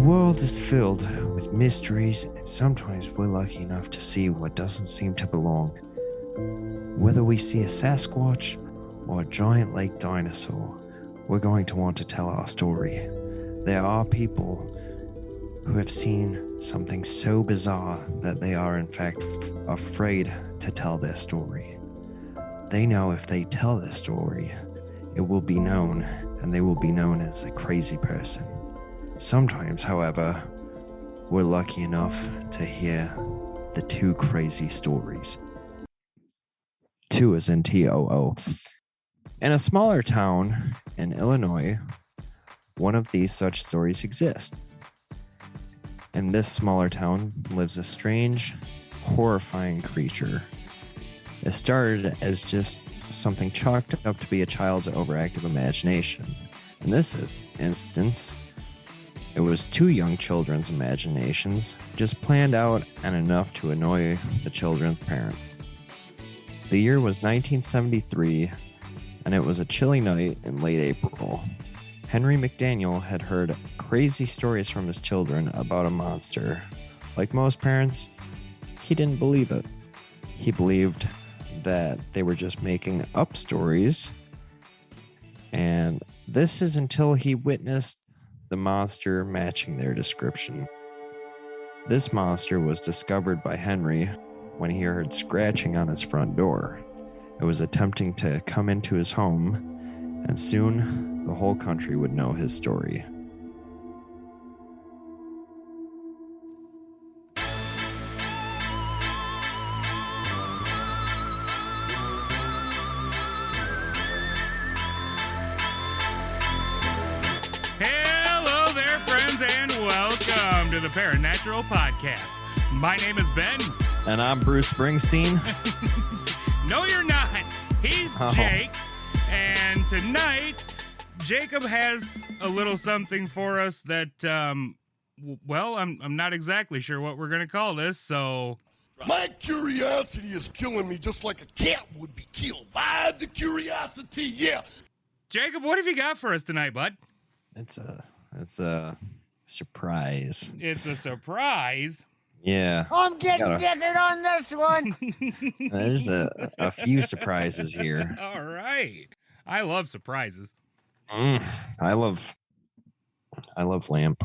world is filled with mysteries, and sometimes we're lucky enough to see what doesn't seem to belong. Whether we see a Sasquatch or a giant lake dinosaur, we're going to want to tell our story. There are people who have seen something so bizarre that they are in fact afraid to tell their story. They know if they tell their story, it will be known, and they will be known as a crazy person. Sometimes, however, we're lucky enough to hear the two crazy stories. Two as in T-O-O. In a smaller town in Illinois, one of these such stories exists. In this smaller town lives a strange, horrifying creature. It started as just something chalked up to be a child's overactive imagination. In this instance, it was two young children's imaginations, just planned out and enough to annoy the children's parent. The year was 1973, and it was a chilly night in late April. Henry McDaniel had heard crazy stories from his children about a monster. Like most parents, he didn't believe it. He believed that they were just making up stories, and this is until he witnessed the monster matching their description. This monster was discovered by Henry when he heard scratching on his front door. It was attempting to come into his home, and soon the whole country would know his story. To the Paranatural podcast. My name is Ben. And I'm Bruce Springsteen. No, you're not. He's Jake. And tonight, Jacob has a little something for us that, well, I'm not exactly sure what we're going to call this, so... My curiosity is killing me just like a cat would be killed by the curiosity, yeah. Jacob, what have you got for us tonight, bud? It's a surprise. It's a surprise? Yeah. I'm getting dicked on this one. There's a few surprises here. All right. I love surprises. I love Lamp.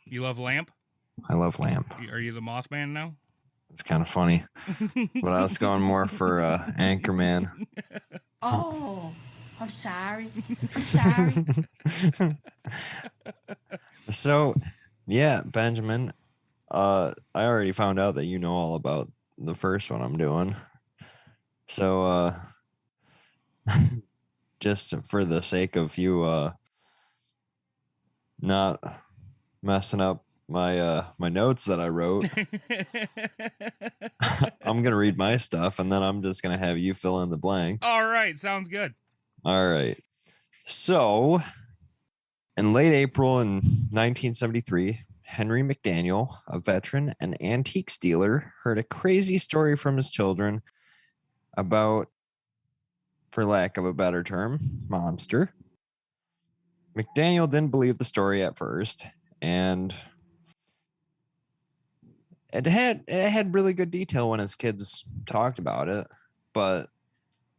You love Lamp? I love Lamp. Are you the Mothman now? It's kind of funny. But I was going more for Anchorman. Oh, I'm sorry. I'm sorry. So, yeah, Benjamin, I already found out that you know all about the first one I'm doing. So, just for the sake of you not messing up my notes that I wrote, I'm going to read my stuff, and then I'm just going to have you fill in the blanks. All right, sounds good. All right. So... in late April in 1973, Henry McDaniel, a veteran and antiques dealer, heard a crazy story from his children about, for lack of a better term, monster. McDaniel didn't believe the story at first, and it had really good detail when his kids talked about it, but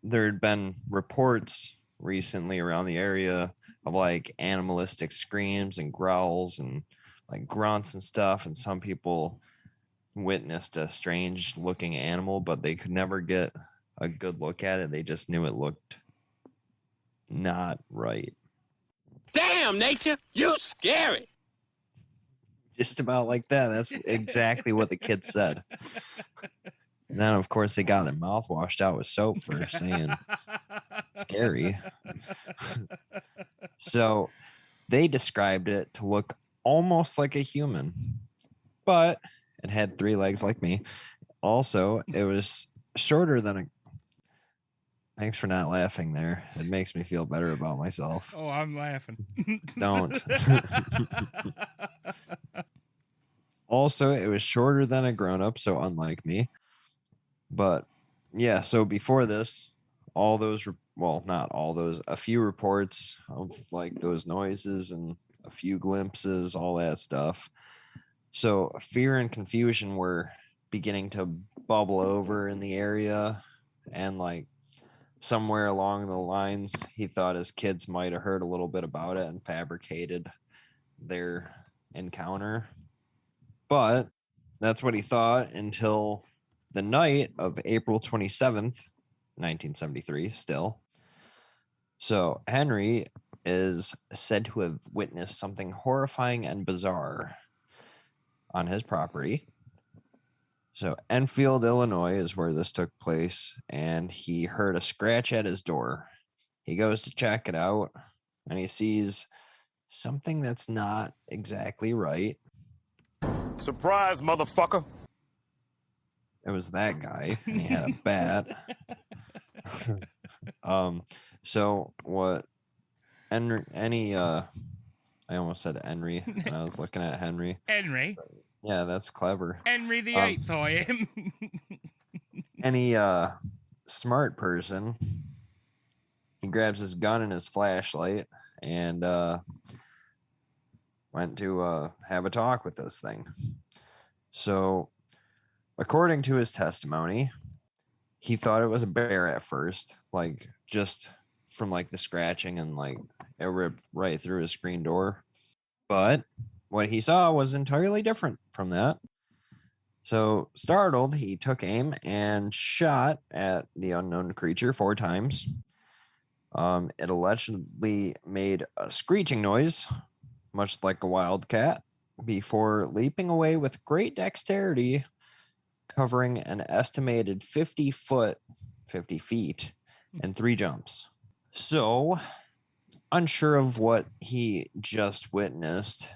there had been reports recently around the area of like animalistic screams and growls and like grunts and stuff, and some people witnessed a strange looking animal, but they could never get a good look at it. They just knew it looked not right. Damn, nature, you scary. Just about like that. That's exactly what the kids said. And then, of course, they got their mouth washed out with soap for saying scary. So they described it to look almost like a human, but it had 3 legs like me. Also, it was shorter than a... Thanks for not laughing there. It makes me feel better about myself. Oh, I'm laughing. Don't. Also, it was shorter than a grown-up, so unlike me. But yeah, so before this, all those, well, not all those, a few reports of like those noises and a few glimpses, all that stuff. So fear and confusion were beginning to bubble over in the area, and like somewhere along the lines, he thought his kids might have heard a little bit about it and fabricated their encounter. But that's what he thought until the night of April 27th, 1973, still. So Henry is said to have witnessed something horrifying and bizarre on his property. So Enfield, Illinois is where this took place, and he heard a scratch at his door. He goes to check it out, and he sees something that's not exactly right. Surprise, motherfucker. It was that guy, and he had a bat. So what I almost said Henry, and I was looking at Henry. Henry. Yeah, that's clever. Henry the Eighth, I am. Any smart person, he grabs his gun and his flashlight and went to have a talk with this thing. So, according to his testimony, he thought it was a bear at first, like just from like the scratching and like it ripped right through his screen door. But what he saw was entirely different from that. So, startled, he took aim and shot at the unknown creature 4 times. It allegedly made a screeching noise, much like a wildcat, before leaping away with great dexterity, covering an estimated 50 feet, in 3 jumps. So, unsure of what he just witnessed,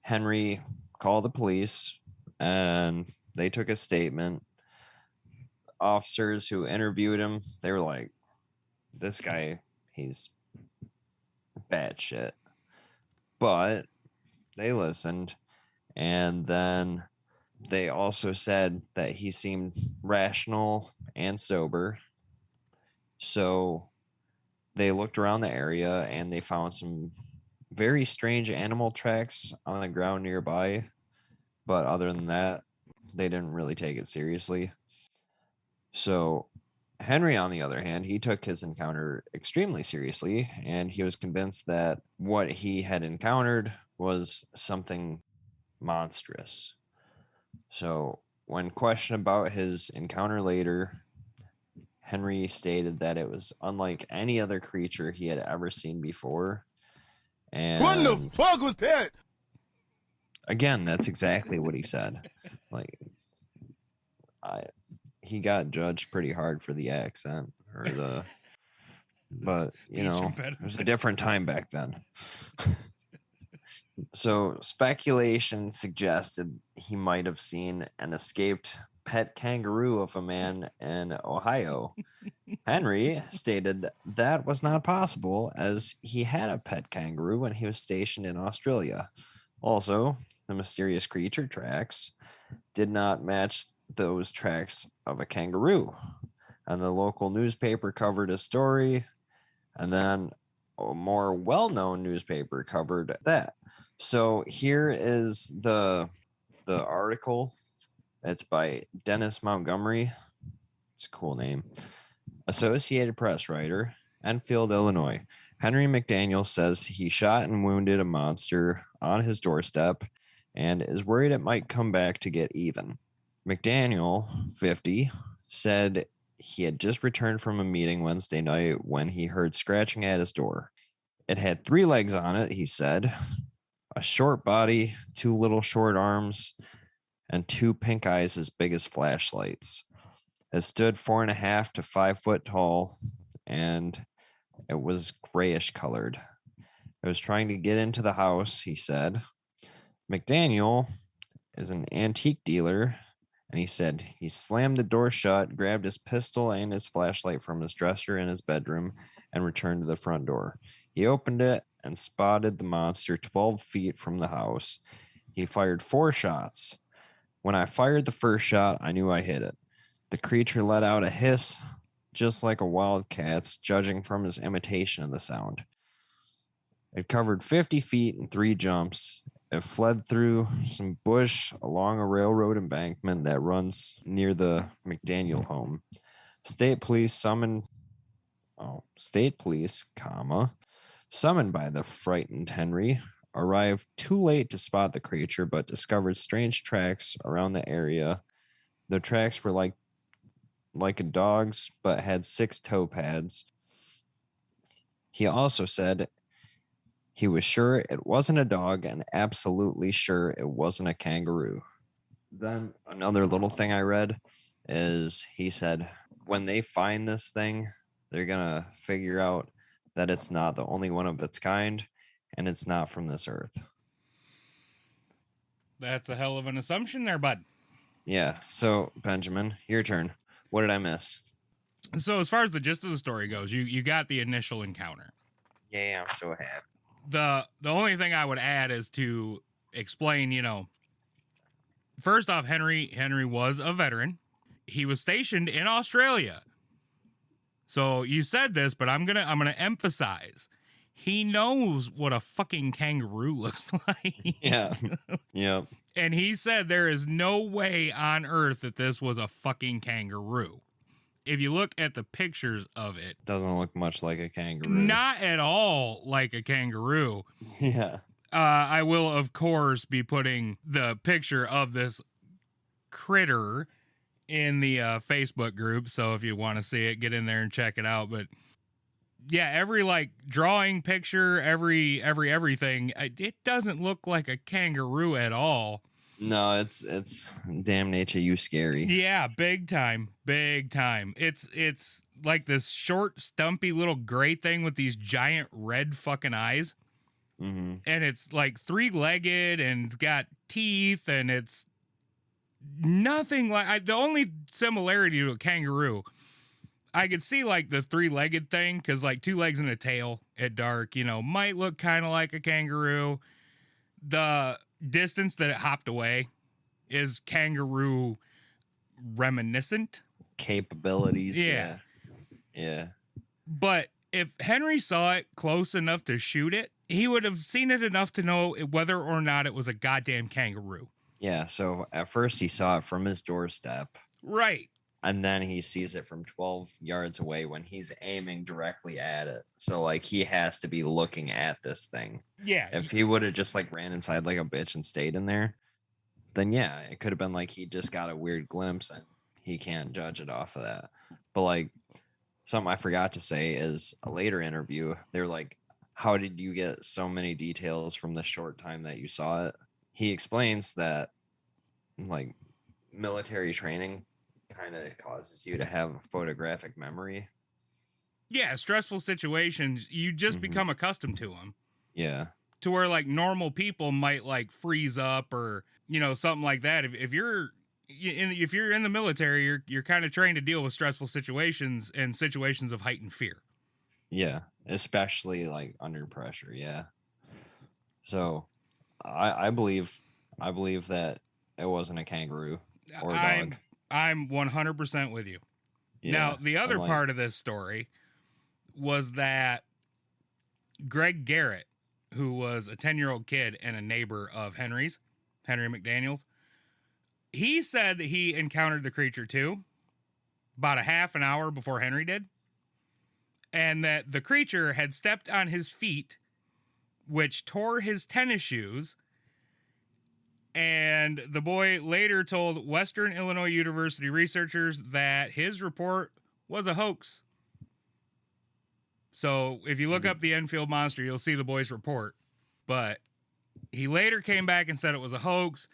Henry called the police and they took a statement. Officers who interviewed him, they were like, this guy, he's bad shit. But they listened, and then they also said that he seemed rational and sober. So they looked around the area and they found some very strange animal tracks on the ground nearby. But other than that, they didn't really take it seriously. So Henry, on the other hand, he took his encounter extremely seriously, and he was convinced that what he had encountered was something monstrous. So when questioned about his encounter later, Henry stated that it was unlike any other creature he had ever seen before. And What the fuck was that? again, that's exactly what he said. Like, he got judged pretty hard for the accent or the, but you know, it was a different time back then. So speculation suggested he might have seen an escaped pet kangaroo of a man in Ohio. Henry stated that was not possible as he had a pet kangaroo when he was stationed in Australia. Also, the mysterious creature tracks did not match those tracks of a kangaroo. And the local newspaper covered a story, and then a more well-known newspaper covered that. So here is the article. It's by Dennis Montgomery. It's a cool name. Associated Press writer, Enfield, Illinois. Henry McDaniel says he shot and wounded a monster on his doorstep and is worried it might come back to get even. McDaniel, 50, said he had just returned from a meeting Wednesday night when he heard scratching at his door. It had 3 legs on it, he said, a short body, 2 little short arms, and 2 pink eyes as big as flashlights. It stood 4.5 to 5 foot tall, and it was grayish colored. It was trying to get into the house, he said. McDaniel is an antique dealer, and he said he slammed the door shut, grabbed his pistol and his flashlight from his dresser in his bedroom, and returned to the front door. He opened it and spotted the monster 12 feet from the house. He fired 4 shots. When I fired the first shot, I knew I hit it. The creature let out a hiss, just like a wildcat's, judging from his imitation of the sound. It covered 50 feet in 3 jumps. It fled through some bush along a railroad embankment that runs near the McDaniel home. State police, summoned by the frightened Henry, arrived too late to spot the creature, but discovered strange tracks around the area. The tracks were like a dog's, but had 6 toe pads. He also said he was sure it wasn't a dog and absolutely sure it wasn't a kangaroo. Then another little thing I read is he said when they find this thing, they're going to figure out that it's not the only one of its kind and it's not from this earth. That's a hell of an assumption there, bud. Yeah. So, Benjamin, your turn. What did I miss? So as far as the gist of the story goes, you got the initial encounter. Yeah, I'm so happy. The only thing I would add is to explain, first off, Henry was a veteran. He was stationed in Australia. So you said this, but I'm gonna emphasize. He knows what a fucking kangaroo looks like. Yeah. Yep. And he said there is no way on earth that this was a fucking kangaroo. If you look at the pictures of it, Doesn't look much like a kangaroo. not at all like a kangaroo. Yeah. I will, of course, be putting the picture of this critter in the Facebook group. So if you want to see it, get in there and check it out. But yeah, every drawing picture, everything, it doesn't look like a kangaroo at all. No, it's damn nature you scary. Yeah, big time. It's like this short, stumpy little gray thing with these giant red fucking eyes. Mm-hmm. And it's 3-legged and it's got teeth and it's nothing like the only similarity to a kangaroo. I could see the 3-legged thing because 2 legs and a tail at dark, might look kind of like a kangaroo. The distance that it hopped away is kangaroo reminiscent Capabilities. Yeah. Yeah. But if Henry saw it close enough to shoot it, he would have seen it enough to know whether or not it was a goddamn kangaroo. Yeah. So at first he saw it from his doorstep. Right. And then he sees it from 12 yards away when he's aiming directly at it. So he has to be looking at this thing. Yeah. If he would have just ran inside like a bitch and stayed in there, then yeah, it could have been he just got a weird glimpse and he can't judge it off of that. But something I forgot to say is a later interview, they're like, how did you get so many details from the short time that you saw it? He explains that military training kind of causes you to have photographic memory. Yeah, stressful situations, you just become accustomed to them. Yeah. To where normal people might freeze up or something like that. If you're in the military, you're kind of trained to deal with stressful situations and situations of heightened fear. Yeah, especially under pressure. Yeah. So I believe that it wasn't a kangaroo or a dog. I'm 100% with you. Yeah, now, the other part of this story was that Greg Garrett, who was a 10-year-old kid and a neighbor of Henry McDaniel's, he said that he encountered the creature too, about a half an hour before Henry did, and that the creature had stepped on his feet, which tore his tennis shoes. And the boy later told Western Illinois University researchers that his report was a hoax. So if you look up the Enfield Monster, you'll see the boy's report. But he later came back and said it was a hoax.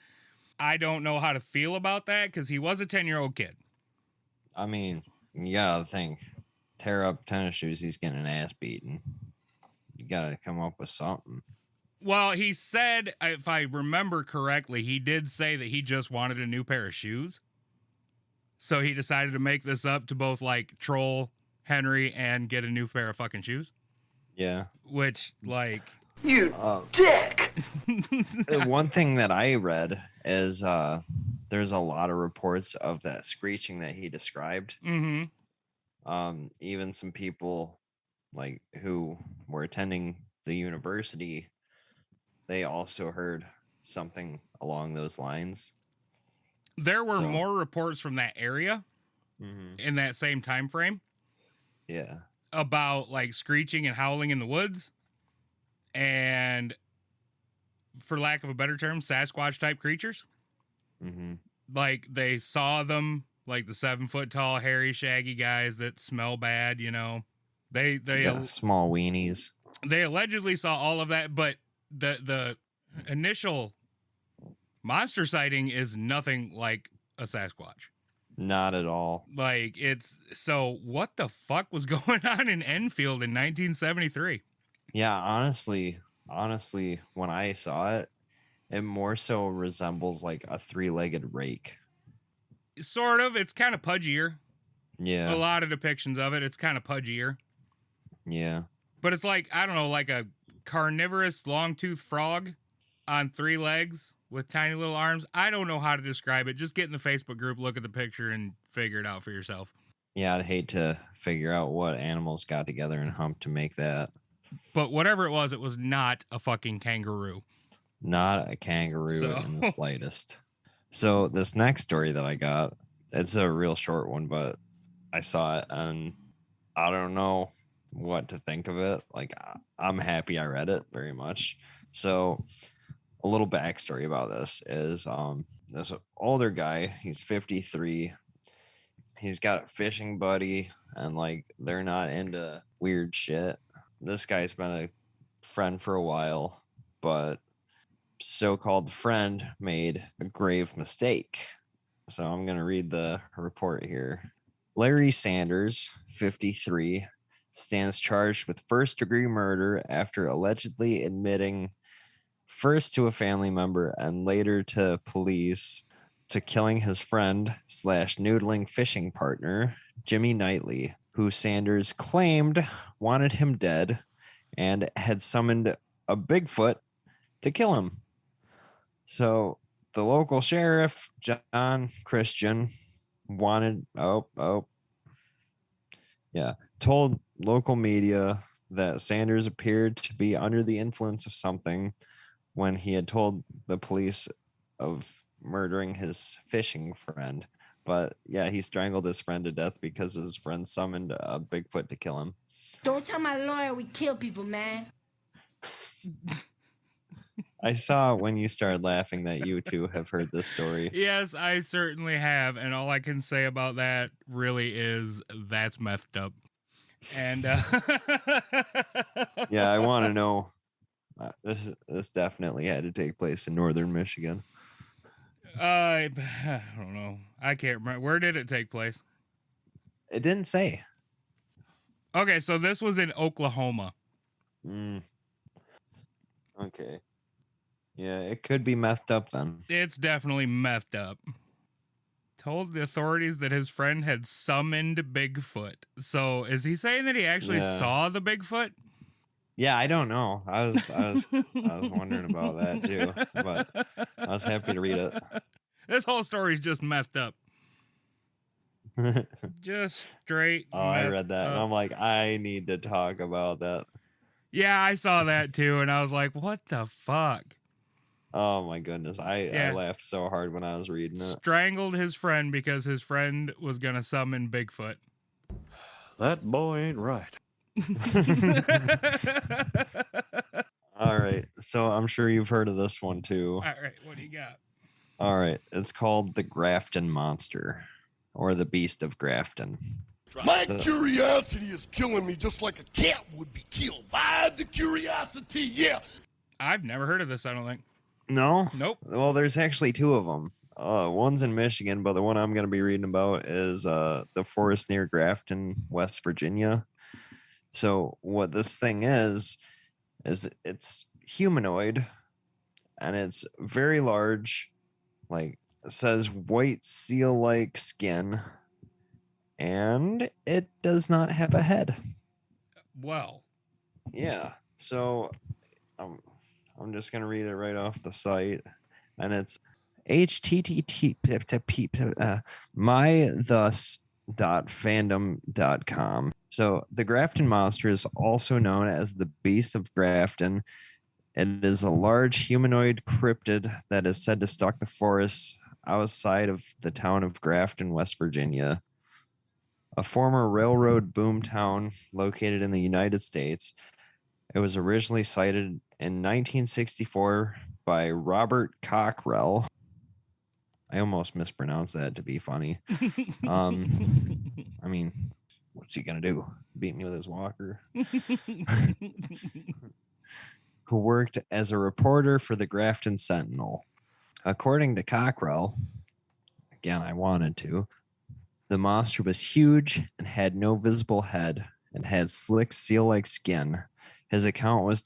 I don't know how to feel about that because he was a 10-year-old kid. I mean, you gotta think, tear up tennis shoes, he's getting an ass beaten. You gotta come up with something. Well, he said, if I remember correctly, he did say that he just wanted a new pair of shoes. So he decided to make this up to both troll Henry and get a new pair of fucking shoes. Yeah. Which, you dick! One thing that I read is there's a lot of reports of that screeching that he described. Mm-hmm. Even some people who were attending the university, they also heard something along those lines. There were more reports from that area in that same time frame. Yeah. About like screeching and howling in the woods, and for lack of a better term, Sasquatch type creatures. Like they saw them, like the 7-foot tall, hairy, shaggy guys that smell bad. You know, they small weenies. They allegedly saw all of that, but the initial monster sighting is nothing like a Sasquatch. Not at all. Like, it's so what the fuck was going on in Enfield in 1973? Yeah, honestly, when I saw it, it more so resembles like a 3-legged rake. Sort of. It's kind of pudgier. Yeah. A lot of depictions of it, it's kind of pudgier. Yeah. But it's like, I don't know, like a carnivorous long-toothed frog on 3 legs with tiny little arms. I don't know how to describe it. Just get in the Facebook group, look at the picture, and figure it out for yourself. Yeah, I'd hate to figure out what animals got together and humped to make that. But whatever it was not a fucking kangaroo. Not a kangaroo in the slightest. So this next story that I got, it's a real short one, but I saw it and I don't know what to think of it. Like, I'm happy I read it very much. So a little backstory about this is this older guy, he's 53. He's got a fishing buddy and like they're not into weird shit. This guy's been a friend for a while, but so-called friend made a grave mistake. So I'm going to read the report here. Larry Sanders, 53, stands charged with first-degree murder after allegedly admitting first to a family member and later to police to killing his friend / noodling fishing partner, Jimmy Knightley, who Sanders claimed wanted him dead and had summoned a Bigfoot to kill him. So the local sheriff, John Christian, told local media that Sanders appeared to be under the influence of something when he had told the police of murdering his fishing friend. But yeah, he strangled his friend to death because his friend summoned a Bigfoot to kill him. Don't tell my lawyer we kill people, man. I saw when you started laughing that you two have heard this story. Yes, I certainly have. And all I can say about that really is that's messed up. And yeah, I want to know. This definitely had to take place in northern Michigan. I don't know. I can't remember. Where did it take place? It didn't say. Okay, so this was in Oklahoma. Okay. Yeah, it could be methed up then. It's definitely methed up. Told the authorities that his friend had summoned Bigfoot. So is he saying that he actually saw the Bigfoot? Yeah, I don't know. I was wondering about that too, but I was happy to read it. This whole story's just messed up. Just straight. Oh, I read that and I'm like, I need to talk about that. Yeah, I saw that too, and I was like, what the fuck? Oh my goodness. I laughed so hard when I was reading it. Strangled his friend because his friend was gonna summon Bigfoot. That boy ain't right. All right. So I'm sure you've heard of this one too. All right, what do you got? All right. It's called the Grafton Monster or the Beast of Grafton. My curiosity is killing me just like a cat would be killed. By the curiosity, yeah. I've never heard of this, I don't think. No? Nope. Well, there's actually 2 of them. One's in Michigan, but the one I'm going to be reading about is the forest near Grafton, West Virginia. So what this thing is it's humanoid and it's very large, like it says white seal-like skin, and it does not have a head. Well. Yeah. So I'm just going to read it right off the site, and it's http mythus.fandom.com. So the Grafton Monster is also known as the Beast of Grafton. It is a large humanoid cryptid that is said to stalk the forests outside of the town of Grafton, West Virginia, a former railroad boom town located in the United States. It was originally sighted in 1964 by Robert Cockrell. I almost mispronounced that to be funny. I mean, what's he gonna do? Beat me with his walker? Who worked as a reporter for the Grafton Sentinel. According to Cockrell, again, I wanted to, the monster was huge and had no visible head and had slick seal-like skin. His account was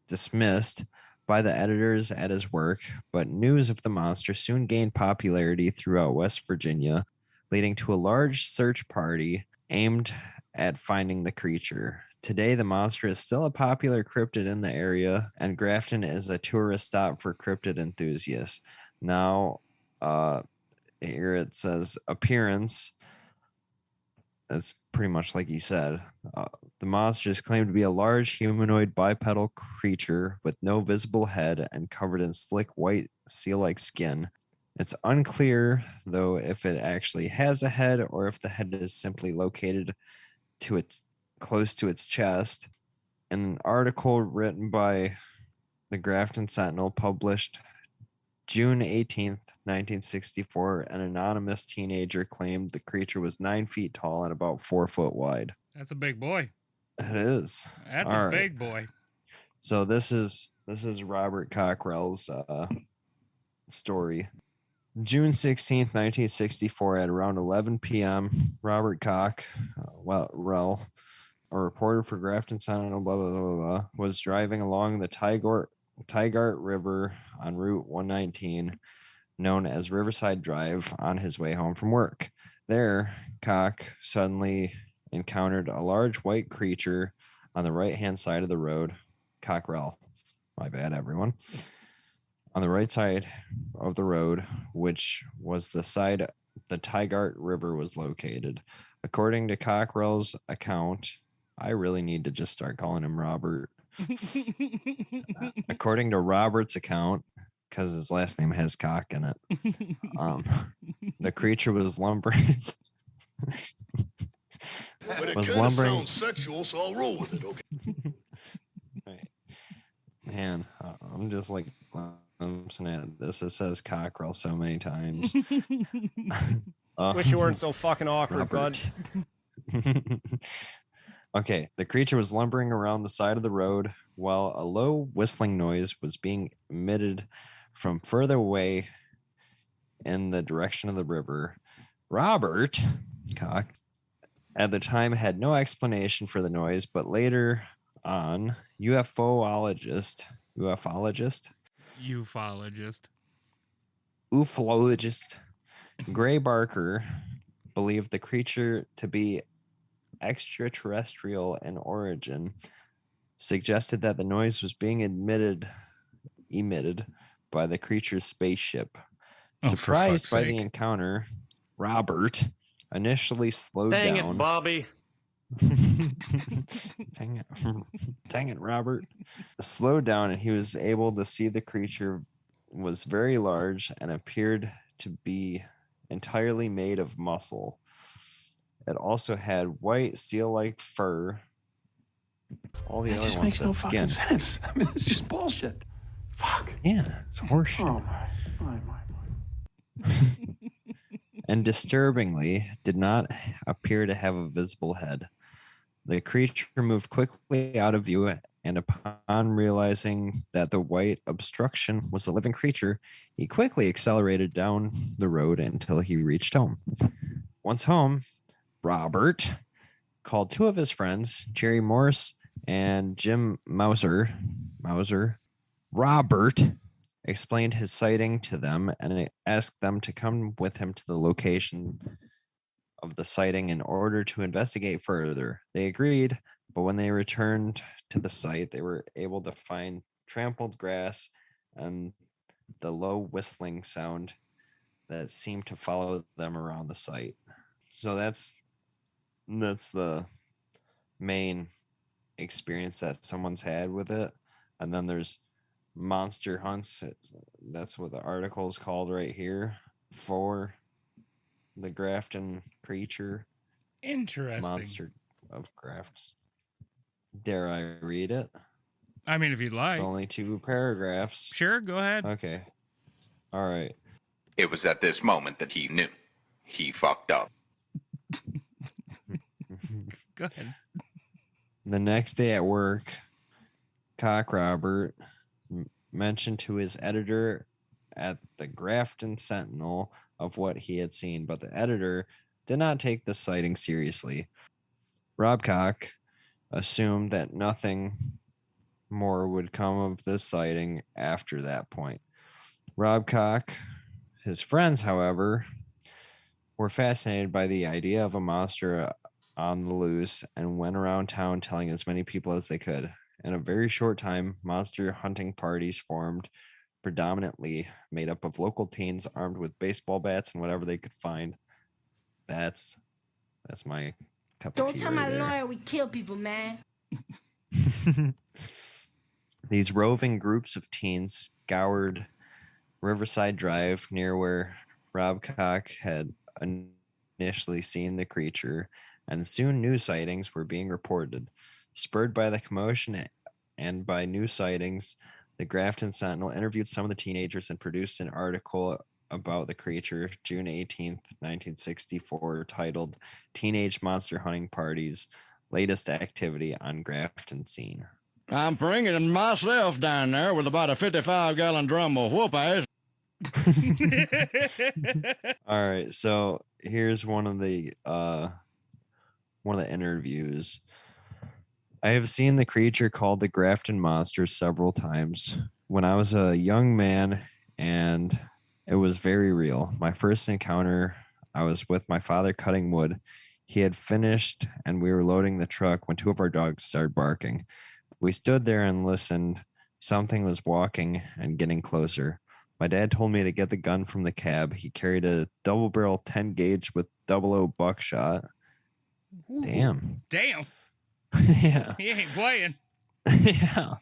dismissed by the editors at his work, but news of the monster soon gained popularity throughout West Virginia, leading to a large search party aimed at finding the creature. Today, the monster is still a popular cryptid in the area, and Grafton is a tourist stop for cryptid enthusiasts. Now, here it says appearance. That's pretty much like he said. The monster is claimed to be a large humanoid bipedal creature with no visible head and covered in slick white seal-like skin. It's unclear, though, if it actually has a head or if the head is simply located close to its chest. In an article written by the Grafton Sentinel published June 18th, 1964, an anonymous teenager claimed the creature was 9 feet tall and about 4 foot wide. That's a big boy. It is. That's a big boy. So this is Robert Cockrell's story. June 16th, 1964, at around 11 p.m., Robert Cockrell, a reporter for Grafton Sentinel, blah, blah, blah, blah, was driving along the Tygart River on Route 119, known as Riverside Drive, on his way home from work. There, Cock suddenly encountered a large white creature on the right-hand side of the road. Cockrell, my bad, everyone. On the right side of the road, which was the side the Tygart River was located. According to Cockrell's account, I really need to just start calling him Robert. According to Robert's account, because his last name has cock in it, the creature was lumbering. But it sounds sexual, so I'll roll with it, okay? Right. Man, I'm just like at this. It says Cockrell so many times. Wish you weren't so fucking awkward, bud. Okay, the creature was lumbering around the side of the road while a low whistling noise was being emitted from further away in the direction of the river. Robert Cock at the time had no explanation for the noise, but later on, ufologist Gray Barker believed the creature to be extraterrestrial in origin, suggested that the noise was being emitted by the creature's spaceship. Surprised by the encounter, Robert initially slowed down. Dang it, Bobby. Dang it, Robert. Slowed down, and he was able to see the creature was very large and appeared to be entirely made of muscle. It also had white seal-like fur. All the That other just ones makes no had fucking skin. sense. I mean, it's just bullshit. Fuck. Yeah, it's horseshit. Oh my. And disturbingly, did not appear to have a visible head. The creature moved quickly out of view, and upon realizing that the white obstruction was a living creature, he quickly accelerated down the road until he reached home. Once home, Robert called two of his friends, Jerry Morse and Jim Mauser. Robert explained his sighting to them and asked them to come with him to the location of the sighting in order to investigate further. They agreed, but when they returned to the site, they were able to find trampled grass and the low whistling sound that seemed to follow them around the site. So that's the main experience that someone's had with it. And then there's monster hunts. That's what the article is called right here for the Grafton creature. Interesting. Monster of Graft. Dare I read it? I mean, if you'd like. It's only 2 paragraphs. Sure, go ahead. Okay. All right. It was at this moment that he knew. He fucked up. Go ahead. The next day at work, Cock Robert mentioned to his editor at the Grafton Sentinel of what he had seen, but the editor did not take the sighting seriously. Rob Cock assumed that nothing more would come of this sighting after that point. Rob Cock, his friends, however, were fascinated by the idea of a monster on the loose and went around town telling as many people as they could. In a very short time, monster hunting parties formed, predominantly made up of local teens armed with baseball bats and whatever they could find. That's my cup of Don't tea tell right my there. lawyer we kill people, man. These roving groups of teens scoured Riverside Drive near where Rob Cock had initially seen the creature, and soon new sightings were being reported. Spurred by the commotion and by new sightings, the Grafton Sentinel interviewed some of the teenagers and produced an article about the creature, June 18th, 1964, titled Teenage Monster Hunting Parties, Latest Activity on Grafton Scene. I'm bringing myself down there with about a 55-gallon drum of whoop-ass. All right, so here's one of the interviews. I have seen the creature called the Grafton Monster several times. When I was a young man, and it was very real. My first encounter, I was with my father cutting wood. He had finished, and we were loading the truck when 2 of our dogs started barking. We stood there and listened. Something was walking and getting closer. My dad told me to get the gun from the cab. He carried a double-barrel 10 gauge with 00 buckshot. Ooh, Damn. Yeah. He ain't playing. Yeah.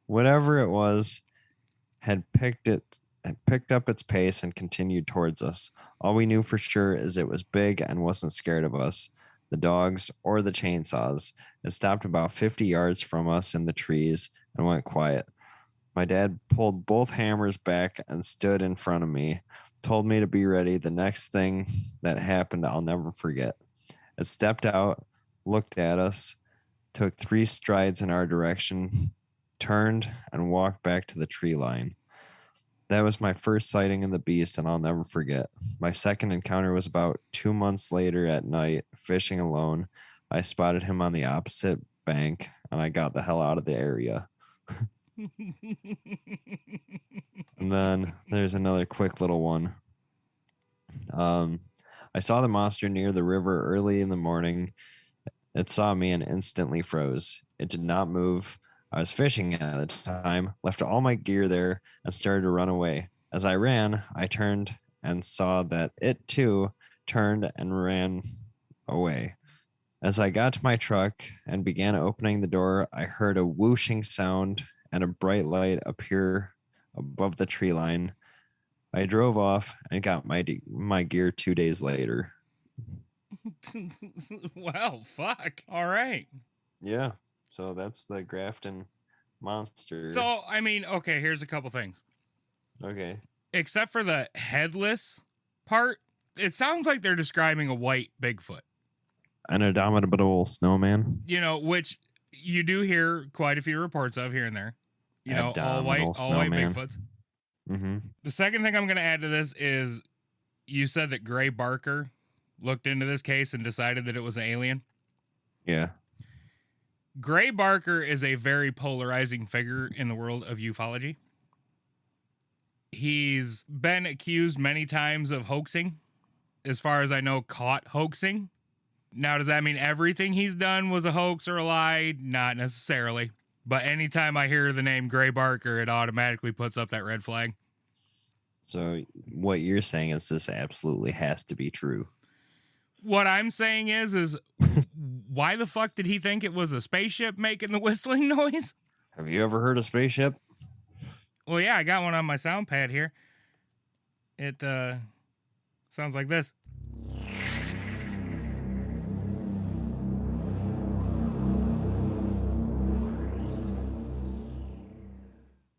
Whatever it was had picked up its pace and continued towards us. All we knew for sure is it was big and wasn't scared of us, the dogs, or the chainsaws. It stopped about 50 yards from us in the trees and went quiet. My dad pulled both hammers back and stood in front of me, told me to be ready. The next thing that happened, I'll never forget. It stepped out, looked at us, took 3 strides in our direction, turned, and walked back to the tree line. That was my first sighting of the beast, and I'll never forget. My second encounter was about 2 months later at night, fishing alone. I spotted him on the opposite bank, and I got the hell out of the area. And then there's another quick little one. I saw the monster near the river early in the morning. It saw me and instantly froze. It did not move. I was fishing at the time, left all my gear there, and started to run away. As I ran, I turned and saw that it too turned and ran away. As I got to my truck and began opening the door, I heard a whooshing sound and a bright light appear above the tree line. I drove off and got my gear 2 days later. Well, fuck. All right. Yeah. So that's the Grafton Monster. So, I mean, okay, here's a couple things. Okay. Except for the headless part, it sounds like they're describing a white Bigfoot. An indomitable snowman. You know, which you do hear quite a few reports of here and there. You know, all white Bigfoots. Mm-hmm. The second thing I'm going to add to this is you said that Gray Barker looked into this case and decided that it was an alien. Yeah. Gray Barker is a very polarizing figure in the world of ufology. He's been accused many times of hoaxing. As far as I know, caught hoaxing. Now, does that mean everything he's done was a hoax or a lie? Not necessarily. But anytime I hear the name Gray Barker, it automatically puts up that red flag. So what you're saying is this absolutely has to be true. What I'm saying is why the fuck did he think it was a spaceship making the whistling noise? Have you ever heard of spaceship? Well, yeah, I got one on my sound pad here. It sounds like this.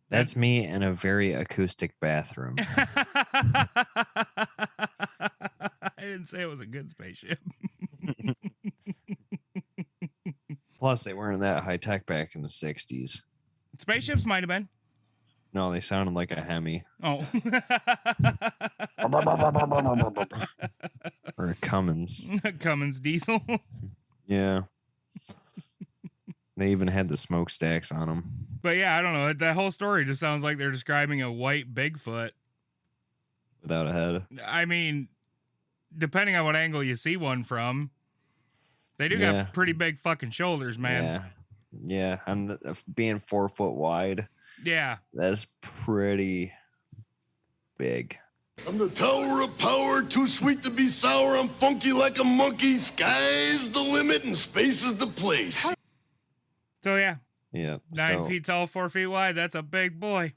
That's me in a very acoustic bathroom. I didn't say it was a good spaceship. Plus, they weren't that high tech back in the 60s. Spaceships might have been. No, they sounded like a Hemi. Oh. Or a Cummins. Cummins diesel. Yeah. They even had the smokestacks on them. But yeah, I don't know. That whole story just sounds like they're describing a white Bigfoot. Without a head. I mean, depending on what angle you see one from, they do got pretty big fucking shoulders, man. Yeah. Yeah. And being 4 foot wide. Yeah. That's pretty big. I'm the tower of power, too sweet to be sour. I'm funky like a monkey. Sky's the limit and space is the place. So yeah. Yeah. 9 feet tall, 4 feet wide. That's a big boy.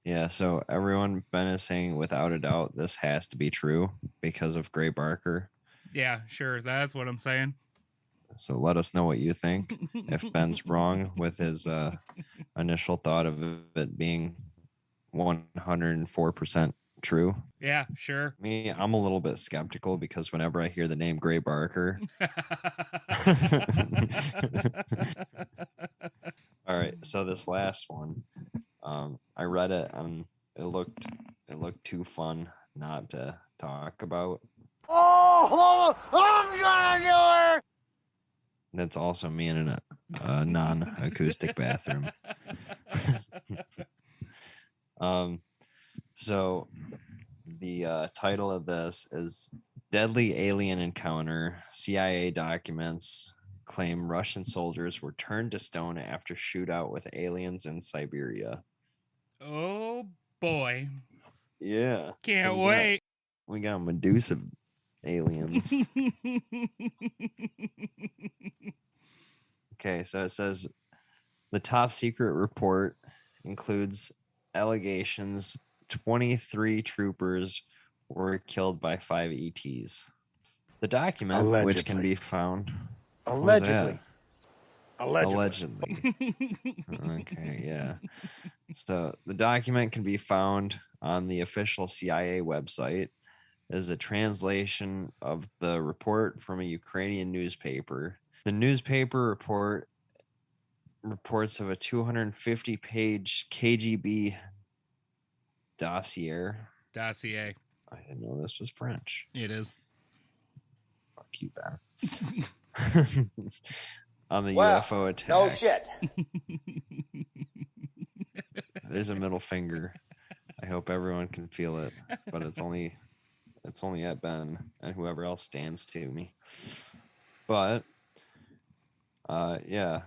Yeah. So everyone, Ben is saying without a doubt, this has to be true because of Gray Barker. Yeah, sure. That's what I'm saying. So let us know what you think. If Ben's wrong with his initial thought of it being 104% true. Yeah, sure. Me, I'm a little bit skeptical because whenever I hear the name Gray Barker. All right, so this last one, I read it and it looked too fun not to talk about. Oh, I'm gonna do it. That's also me in a non-acoustic bathroom. So the title of this is Deadly Alien Encounter. CIA documents claim Russian soldiers were turned to stone after shootout with aliens in Siberia. Oh boy. Yeah. Can't wait. We got Medusa aliens. Okay, so it says the top secret report includes allegations 23 troopers were killed by 5 ETs. The document, which can be found... Allegedly. Allegedly. Okay, yeah. So the document can be found on the official CIA website. It is a translation of the report from a Ukrainian newspaper. The newspaper reports of a 250-page KGB dossier. Dossier. I didn't know this was French. It is. Fuck you, Ben. On the UFO attack. No shit. There's a middle finger. I hope everyone can feel it, but it's only at Ben and whoever else stands to me. But yeah,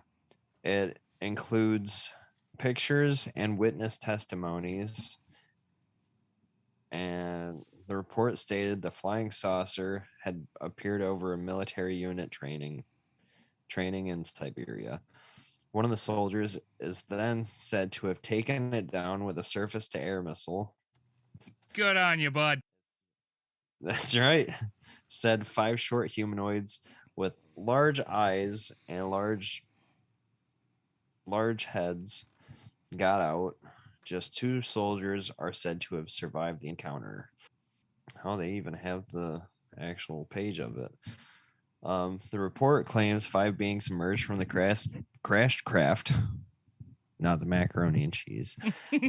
it includes pictures and witness testimonies. And the report stated the flying saucer had appeared over a military unit training in Siberia. One of the soldiers is then said to have taken it down with a surface-to-air missile. Good on you, bud. That's right. Said 5 short humanoids with large eyes and large heads got out. Just 2 soldiers are said to have survived the encounter. Oh, they even have the actual page of it. The report claims 5 beings emerged from the crashed craft, not the macaroni and cheese,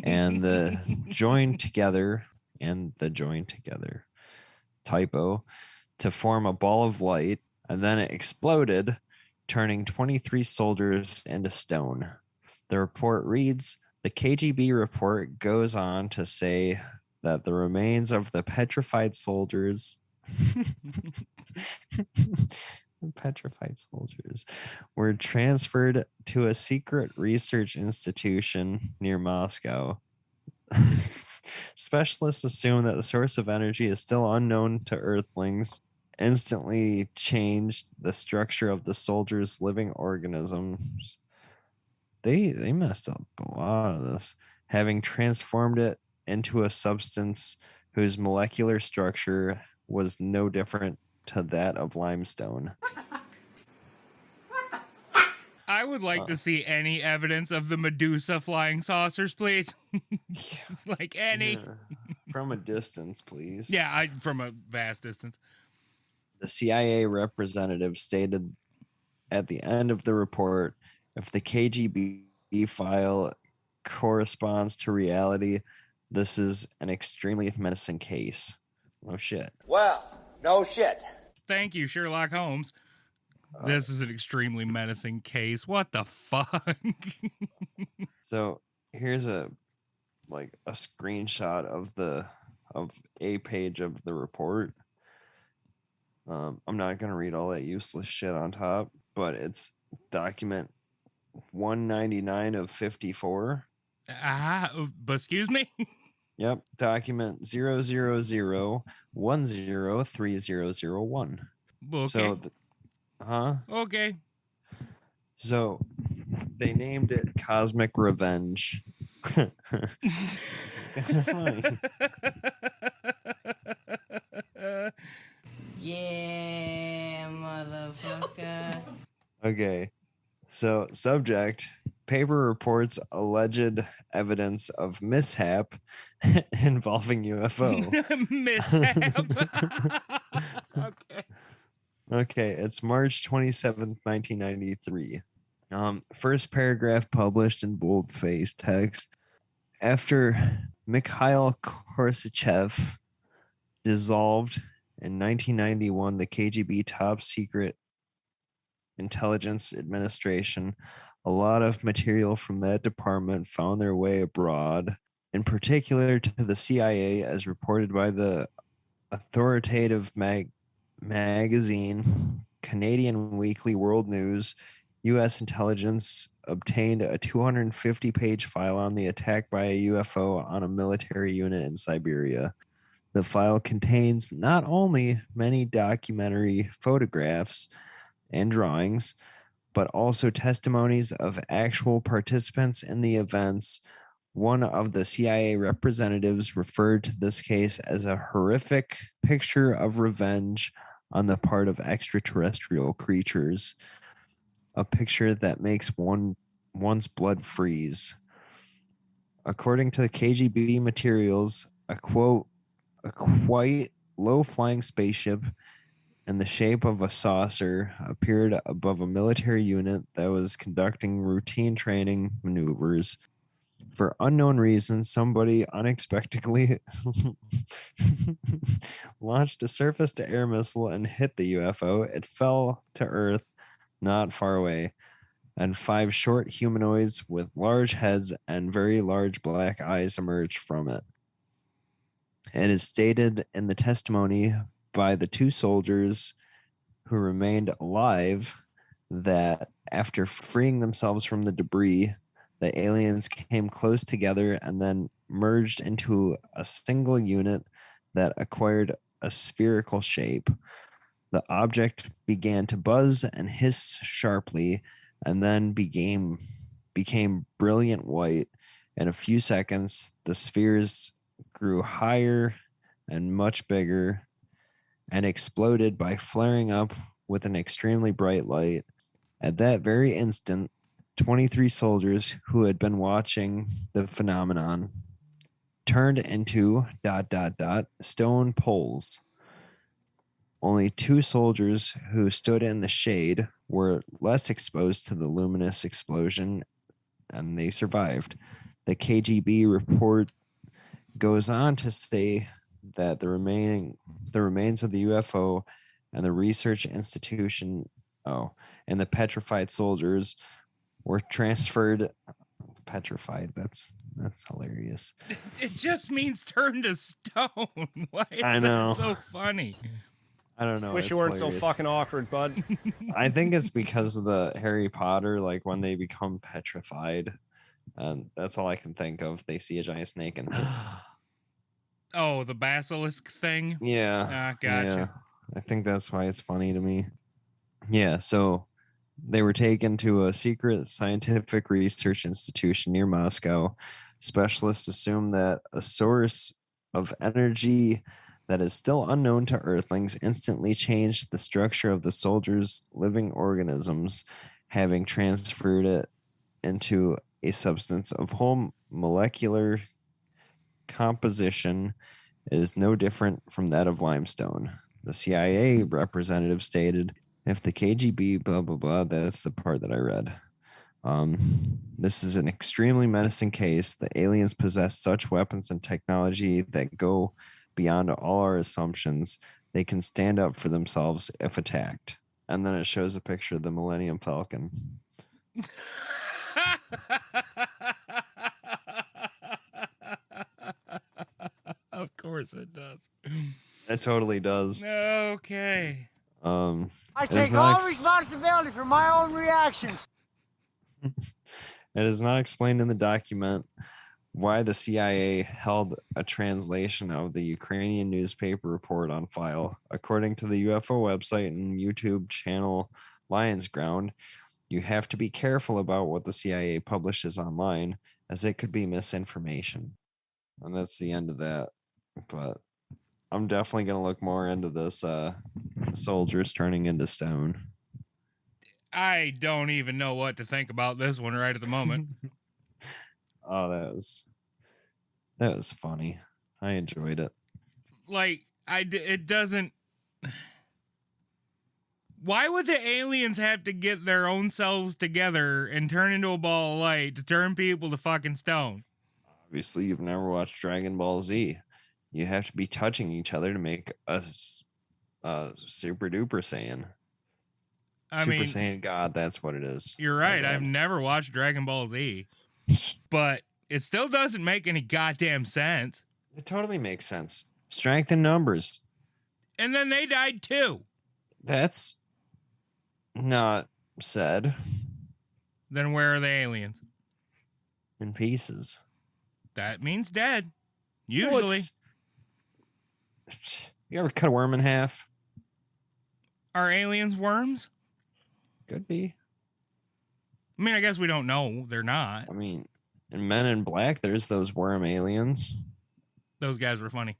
and the joined together typo to form a ball of light, and then it exploded, turning 23 soldiers into stone. The report reads, the KGB report goes on to say that the remains of the petrified soldiers were transferred to a secret research institution near Moscow. Specialists assume that the source of energy is still unknown to Earthlings instantly changed the structure of the soldiers' living organisms. They messed up a lot of this, having transformed it into a substance whose molecular structure was no different to that of limestone. I would like to see any evidence of the Medusa flying saucers, please. Like any. Yeah. From a distance, please. Yeah, from a vast distance. The CIA representative stated at the end of the report, if the KGB file corresponds to reality, this is an extremely menacing case. No shit. Well, no shit. Thank you, Sherlock Holmes. This is an extremely menacing case. What the fuck? So here's a screenshot of a page of the report. I'm not gonna read all that useless shit on top, but it's document 199 of 54. But excuse me? Yep, document 000103001. Okay. So, Okay. So they named it Cosmic Revenge. Yeah, motherfucker. Okay. So, subject: paper reports alleged evidence of mishap involving UFO. Mishap. Okay. Okay, it's March 27th, 1993. First paragraph published in bold-faced text. After Mikhail Khrushchev dissolved in 1991, the KGB top secret intelligence administration, a lot of material from that department found their way abroad, in particular to the CIA, as reported by the authoritative magazine Canadian Weekly World News. U.S. intelligence obtained a 250-page file on the attack by a UFO on a military unit in Siberia. The file contains not only many documentary photographs and drawings, but also testimonies of actual participants in the events. One of the CIA representatives referred to this case as a horrific picture of revenge on the part of extraterrestrial creatures, a picture that makes one's blood freeze. According to the KGB materials, a quite low-flying spaceship in the shape of a saucer appeared above a military unit that was conducting routine training maneuvers. For unknown reasons, somebody unexpectedly launched a surface-to-air missile and hit the UFO. It fell to Earth not far away, and 5 short humanoids with large heads and very large black eyes emerged from it. It is stated in the testimony by the 2 soldiers who remained alive that after freeing themselves from the debris, the aliens came close together and then merged into a single unit that acquired a spherical shape. The object began to buzz and hiss sharply, and then became brilliant white. In a few seconds, the spheres grew higher and much bigger and exploded by flaring up with an extremely bright light. At that very instant, 23 soldiers who had been watching the phenomenon turned into ... stone poles. Only 2 soldiers who stood in the shade were less exposed to the luminous explosion, and they survived. The KGB report goes on to say that the remains of the UFO and the research institution, and the petrified soldiers were transferred. Petrified. That's hilarious. It just means turn to stone. Why is I know. that so funny? I don't know. Wish you weren't so fucking awkward, bud. I think it's because of the Harry Potter, like when they become petrified, and that's all I can think of. They see a giant snake and Oh, the basilisk thing? yeah. Gotcha. I think that's why it's funny to me. Yeah, so they were taken to a secret scientific research institution near Moscow. Specialists assume that a source of energy that is still unknown to Earthlings instantly changed the structure of the soldiers' living organisms, having transferred it into a substance of whole molecular composition is no different from that of limestone. The CIA representative stated, if the KGB, blah, blah, blah, that's the part that I read. This is an extremely menacing case. The aliens possess such weapons and technology that go beyond all our assumptions. They can stand up for themselves if attacked. And then it shows a picture of the Millennium Falcon. Of course it does. It totally does. Okay. I take all responsibility for my own reactions. It is not explained in the document why the CIA held a translation of the Ukrainian newspaper report on file. According to the UFO website and YouTube channel Lion's Ground, you have to be careful about what the CIA publishes online, as it could be misinformation. And that's the end of that. But I'm definitely going to look more into this soldiers turning into stone. I don't even know what to think about this one right at the moment. Oh, that was funny. I enjoyed it. Like, it doesn't. Why would the aliens have to get their own selves together and turn into a ball of light to turn people to fucking stone? Obviously, you've never watched Dragon Ball Z. You have to be touching each other to make us super duper Saiyan. Super Saiyan God, that's what it is. You're right. I've never watched Dragon Ball Z, but it still doesn't make any goddamn sense. It totally makes sense. Strength in numbers. And then they died too. That's not said. Then where are the aliens? In pieces. That means dead. Usually. You ever cut a worm in half? Are aliens worms? Could be. I mean, I guess we don't know. They're not. I mean, in Men in Black, there's those worm aliens. Those guys were funny.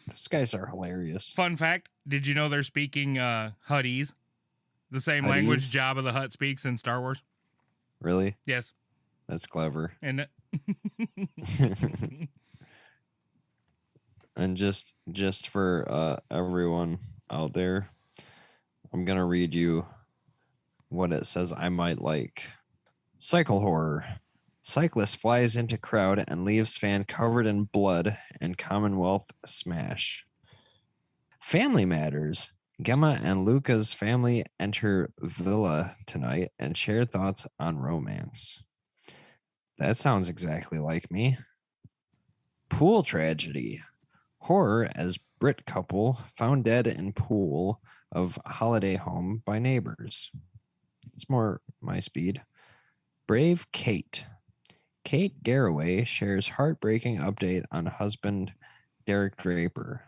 Those guys are hilarious. Fun fact, did you know they're speaking Huttese? The same language Jabba the Hutt speaks in Star Wars? Really? Yes. That's clever. And and just for everyone out there, I'm going to read you what it says I might like. Cycle horror. Cyclist flies into crowd and leaves fan covered in blood and Commonwealth smash. Family matters. Gemma and Luca's family enter villa tonight and share thoughts on romance. That sounds exactly like me. Pool tragedy. Horror as Brit couple found dead in pool of holiday home by neighbors. It's more my speed. Brave Kate. Kate Garraway shares heartbreaking update on husband Derek Draper.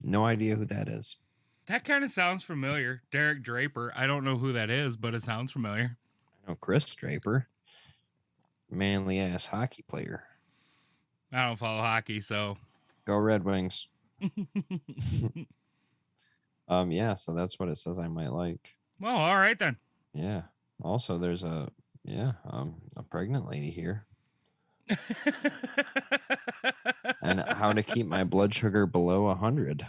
No idea who that is. That kind of sounds familiar. Derek Draper. I don't know who that is, but it sounds familiar. I know Chris Draper. Manly ass hockey player. I don't follow hockey, so. Go Red Wings. Yeah, so that's what it says I might like. Well, all right then. Yeah. Also, there's a pregnant lady here. And how to keep my blood sugar below 100.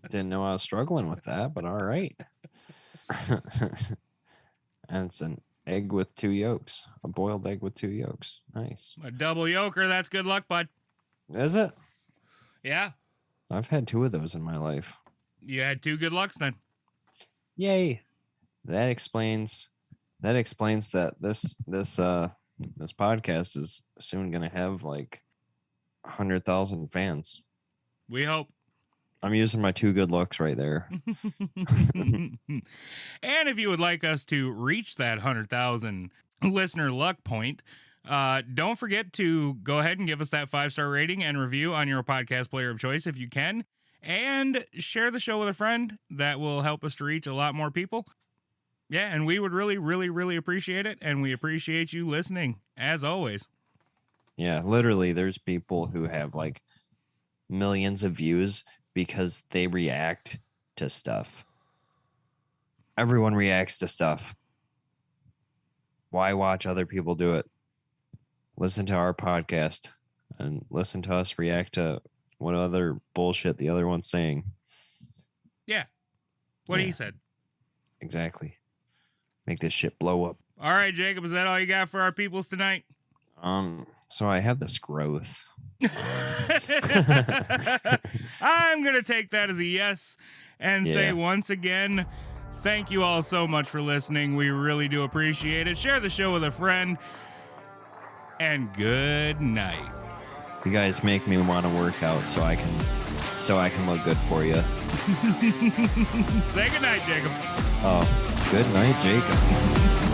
Didn't know I was struggling with that, but all right. And it's an egg with 2 yolks. A boiled egg with 2 yolks. Nice. A double yolker, that's good luck, bud. Is it? Yeah. I've had 2 of those in my life. You had 2 good lucks then. Yay. That explains that this podcast is soon going to have like 100,000 fans. We hope. I'm using my 2 good looks right there. And if you would like us to reach that 100,000 listener luck point, don't forget to go ahead and give us that 5-star rating and review on your podcast player of choice if you can. and share the show with a friend. That will help us to reach a lot more people. Yeah, and we would really, really, really appreciate it, and we appreciate you listening, as always. Yeah, literally, there's people who have like millions of views because they react to stuff. Everyone reacts to stuff. Why watch other people do it? Listen to our podcast and listen to us react to what other bullshit the other one's saying. Yeah. What he said. Exactly. Make this shit blow up. All right, Jacob, is that all you got for our peoples tonight? So I have this growth. I'm going to take that as a yes and say once again, thank you all so much for listening. We really do appreciate it. Share the show with a friend. And good night. You guys make me want to work out so I can look good for you. Say good night, Jacob. Oh, good night, Jacob.